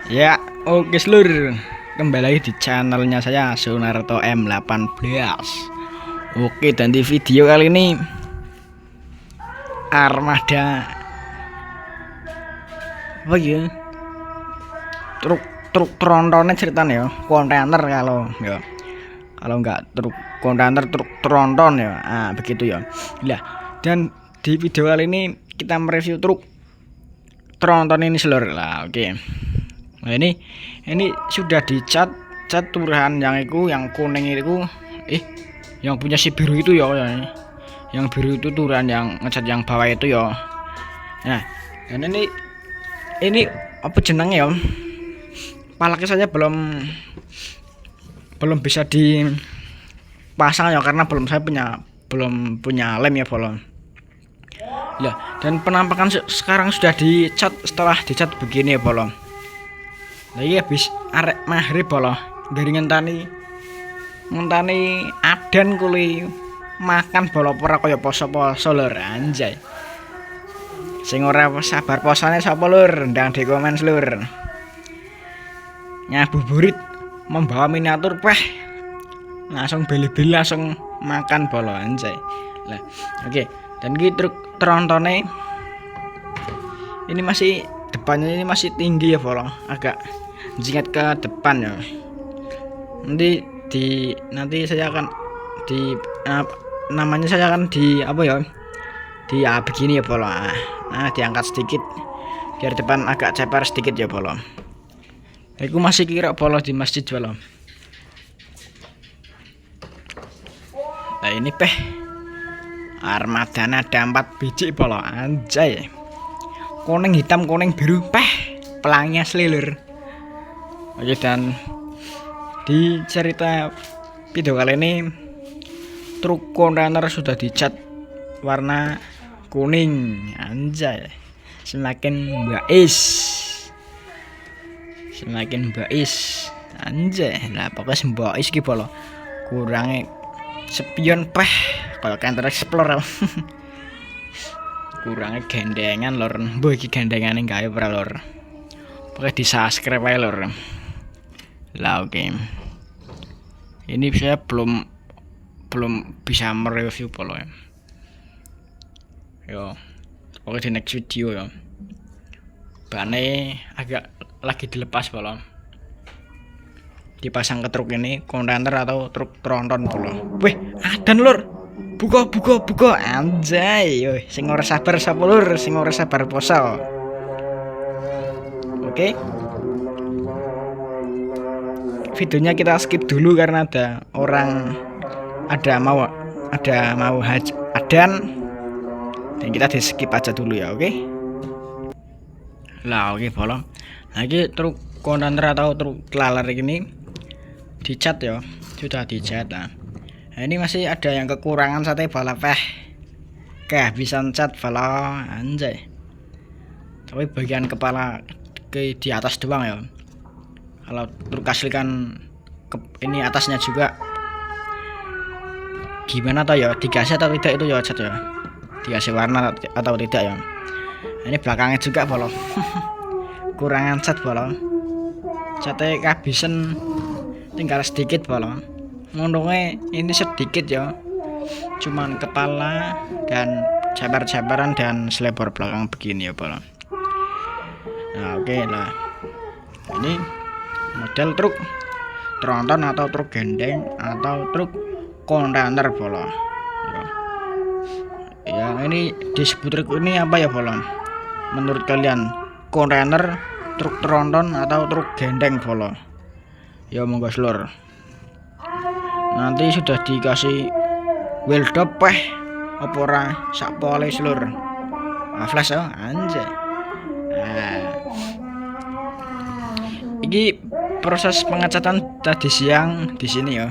Ya, oke seluruh. Kembali lagi di channelnya saya Sunarto M18. Oke, dan di video kali ini armada apa ya? Truk trontonnya ceritanya ya, kontainer kalau nggak truk kontainer, truk tronton ya. Ah, begitu ya. Lah, dan di video kali ini kita mereview truk tronton ini seluruh lah. Oke. Nah, ini sudah dicat turahan yang kuning itu yang punya si biru itu ya, yang biru itu turahan yang ngecat yang bawah itu ya. Nah, dan ini apa jenengnya ya, palaknya saja belum bisa dipasang ya, karena belum punya lem ya bolong. Ya, dan penampakan sekarang sudah dicat, setelah dicat begini ya bolong. Lagi habis arek maghrib bolo garingan ngenteni adan kuli makan bolo ora kaya poso-poso lur, anjay. Sing ora sabar posane sapa lur, ndang di komen lur. Ngabuburit membawa miniatur langsung beli-beli langsung makan bolo, anjay. Lah, oke. Dan iki truk trontone ini masih depannya ini masih tinggi ya bolo, agak jingkat ke depan ya. Nanti saya akan namanya saya akan begini ya bolo. Nah, diangkat sedikit biar depan agak ceper sedikit ya bolo. Aku masih kira bolo di masjid bolo. Nah, ini armadana ada 4 biji bolo, anjay. Kuning hitam kuning biru pelangi asli lur. Oke, dan di cerita video kali ini truk kontainer sudah dicat warna kuning, anjay. Semakin mbais anjay. Lah pokoknya mbais ki bolo kurangnya spion kalau Counter Explorer. Kurangnya gandengan lor, mbok iki gandengane gawe ora lor. Pokoknya di subscribe aja lor. Lah oke. Ini saya belum bisa mereview polo ya. Yo. Oke, di next video ya. Bane agak lagi dilepas polo. Dipasang ke truk ini, kontainer atau truk tronton polo. Wih, adan lur. Buka anjay. Yo, sing ora sabar sapa lur, sing ora sabar poso. Oke. Videonya kita skip dulu karena ada mau adan, dan kita di skip aja dulu ya, oke? Lah oke bolong. Lagi truk kontainer atau truk laler ini dicat ya, sudah dicat lah. Nah, ini masih ada yang kekurangan sate bala kehabisan cat bala, anjay. Tapi bagian kepala di atas doang ya. Kalau truk asli kan ini atasnya juga gimana tau ya, dikasih atau tidak itu ya cat ya, dikasih warna atau tidak ya. Ini belakangnya juga bolong. Kurangan cat bolong, catnya kehabisan, tinggal sedikit bolong. Untungnya ini sedikit ya, cuman kepala dan jabar-jabaran dan selebar belakang begini ya bolong. Nah oke lah, ini model truk tronton atau truk gendeng atau truk kontainer bolong ya. Ini disebut truk ini apa ya bolong menurut kalian? Kontainer, truk tronton atau truk gendeng bolong ya? Monggo seluruh. Nanti sudah dikasih wheel dop apa ora sak pole seluruh. Flash ya, anjay. Ini proses pengecatan tadi siang di sini ya.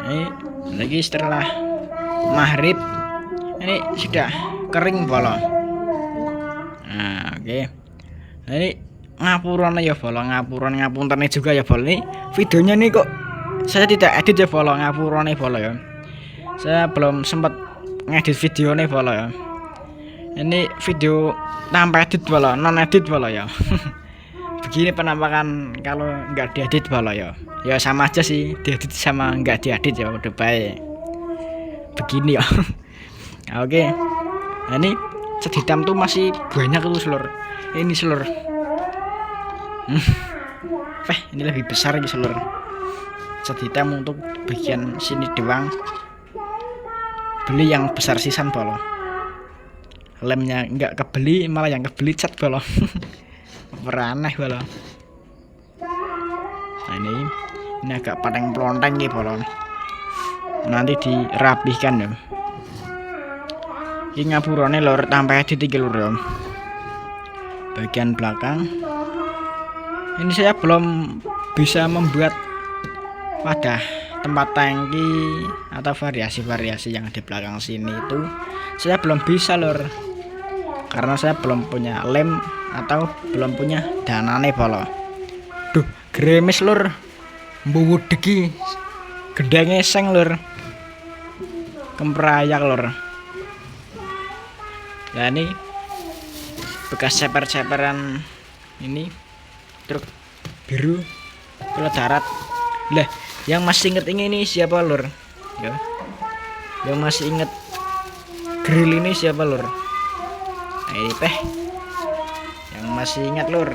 Ini lagi setelah maghrib ini sudah kering bolong. Nah oke. Nah, ini ngapuran ya bolong, ngapunten juga ya bolong. Ini videonya nih kok saya tidak edit ya bolong, ngapuran bolong ya. Saya belum sempat ngedit video nih bolong ya. Ini video tanpa edit bolo, non edit bolo ya. Begini penampakan kalau nggak diedit bolo ya. Ya sama aja sih, diedit sama nggak diedit ya udah baik. Begini ya. Oke. Nah, ini cat hitam tuh masih banyak tuh seluruh. Ini seluruh. Ini lebih besar lagi seluruh. Cat hitam untuk bagian sini doang. Beli yang besar sisan bolo. Lemnya nggak kebeli, malah yang kebeli cat bolo. Beraneh bolo. Nah ini agak pateng pelonteng nih bolo. Nanti dirapihkan ya. Ini ngapurane lor tambah di 3 lor. Bagian belakang. Ini saya belum bisa membuat wadah tempat tangki atau variasi-variasi yang di belakang sini itu saya belum bisa lor. Karena saya belum punya lem atau belum punya danane bolo. Duh, gremes lur. Mbudegi. Gedenge seng lur. Kemprayak lur. Nah ini bekas ceper-ceperan ini truk biru pilot darat. Lah, yang masih inget ini siapa lur? Ya. Yang masih inget grill ini siapa lur? Nah, ini yang masih ingat lur.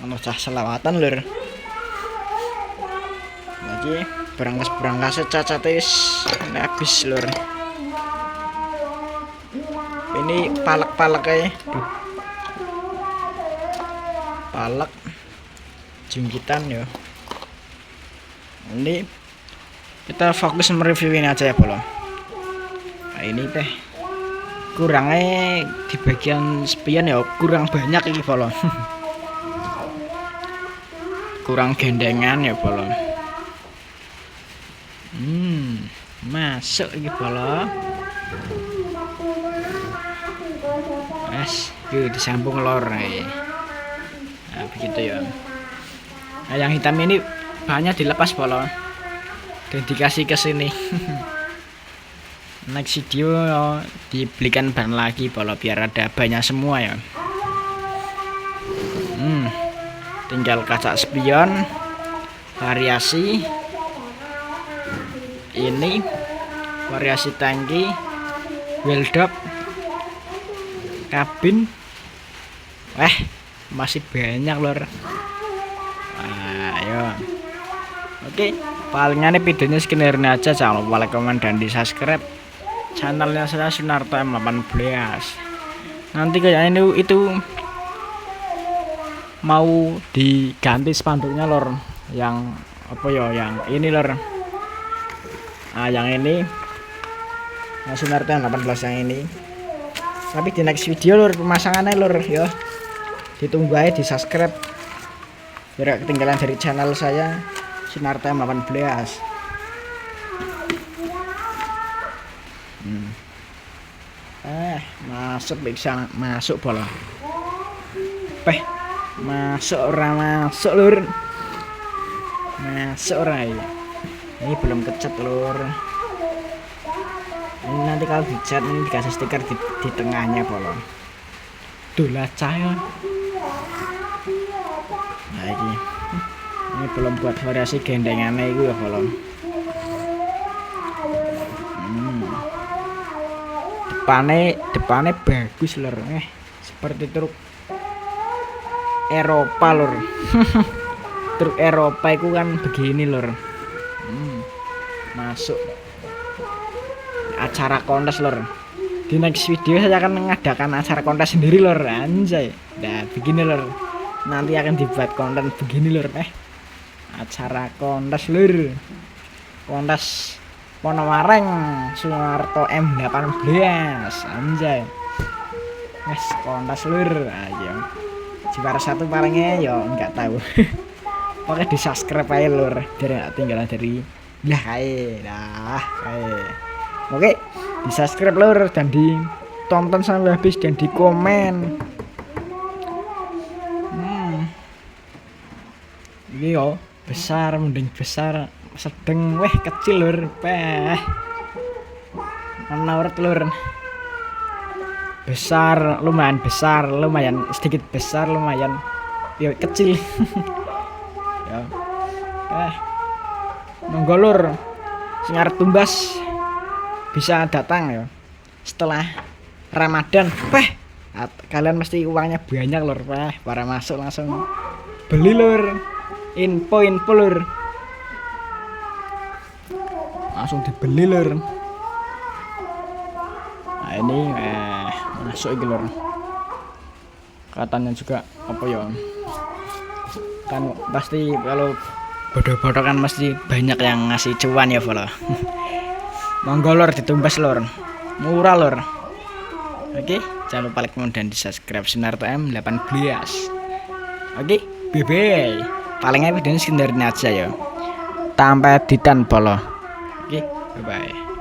Ono cah selawatan lur. Lagi berangkas cacatis habis lur. Ini palak-palak kayak palak jingkitan ya. Ini kita fokus mereviewin aja ya bolo. Nah, ini kurangnya di bagian spion ya kurang banyak ini bolo. Kurang gendengan ya bolo. Masuk ini bolo. Yuk disambung lor. Nah begitu ya. Nah yang hitam ini banyak dilepas bolo dan dikasih ke sini. Next video dibelikan ban lagi bolo biar ada banyak semua ya. Tinggal kaca spion, variasi ini, variasi tangki, wheel dop, kabin. Masih banyak lor. Ayo. Oke, palingan videonya sekian aja. Jangan lupa like, komen, dan di subscribe channelnya saya Sunarto M18. Nanti kayaknya itu mau diganti spanduknya lor. Yang apa ya? Yang ini lor. Yang ini Sunarto M18 yang ini. Tapi di next video lor pemasangannya lor ya. Ditunggu aja di subscribe biar gak ketinggalan dari channel saya Sunarto M18. Masuk bisa masuk bola. Masuk masuk lur. Masuk rai. Ini belum kecat lur. Ini nanti kalau dicat ini dikasih stiker di tengahnya bola. Dolah cahaya. Nah ini belum buat variasi gendengannya itu ya bola. Depannya bagus lur. Seperti truk Eropa lur. Truk Eropa itu kan begini lur. Masuk acara kontes lur. Di next video saya akan mengadakan acara kontes sendiri lur. Anjay. Nah begini lur. Nanti akan dibuat konten begini lur. Acara kontes lur. Kontes Ponowareng Sunarto M18. Anjay. Kontes lur. Ayo. Juara satu palingnya ya nggak tahu. Pokoknya di subscribe aja lur biar nggak tinggalan dari Oke, di subscribe lur dan ditonton sampai habis dan di komen. Ini yo besar mending besar sedang kecil lur Menurut lur besar, lumayan besar, lumayan sedikit besar, lumayan ya kecil. Ya. Monggo lur sing arep tumbas bisa datang ya setelah Ramadan. Kalian mesti uangnya banyak lur. Para masuk langsung beli lur. Info lur. Langsung dibeli lur. Nah ini masuk iki lur. Katanya juga apa ya? Kan pasti kalau bodoh-bodoh kan mesti banyak yang ngasih cuan ya follow. Monggo lur ditumbas lur. Murah lur. Oke, jangan lupa like dan di subscribe Sinar TM 18. Oke, bye. Palingnya videonya sekedar ini aja ya. Tanpa editan follow. Oke, bye.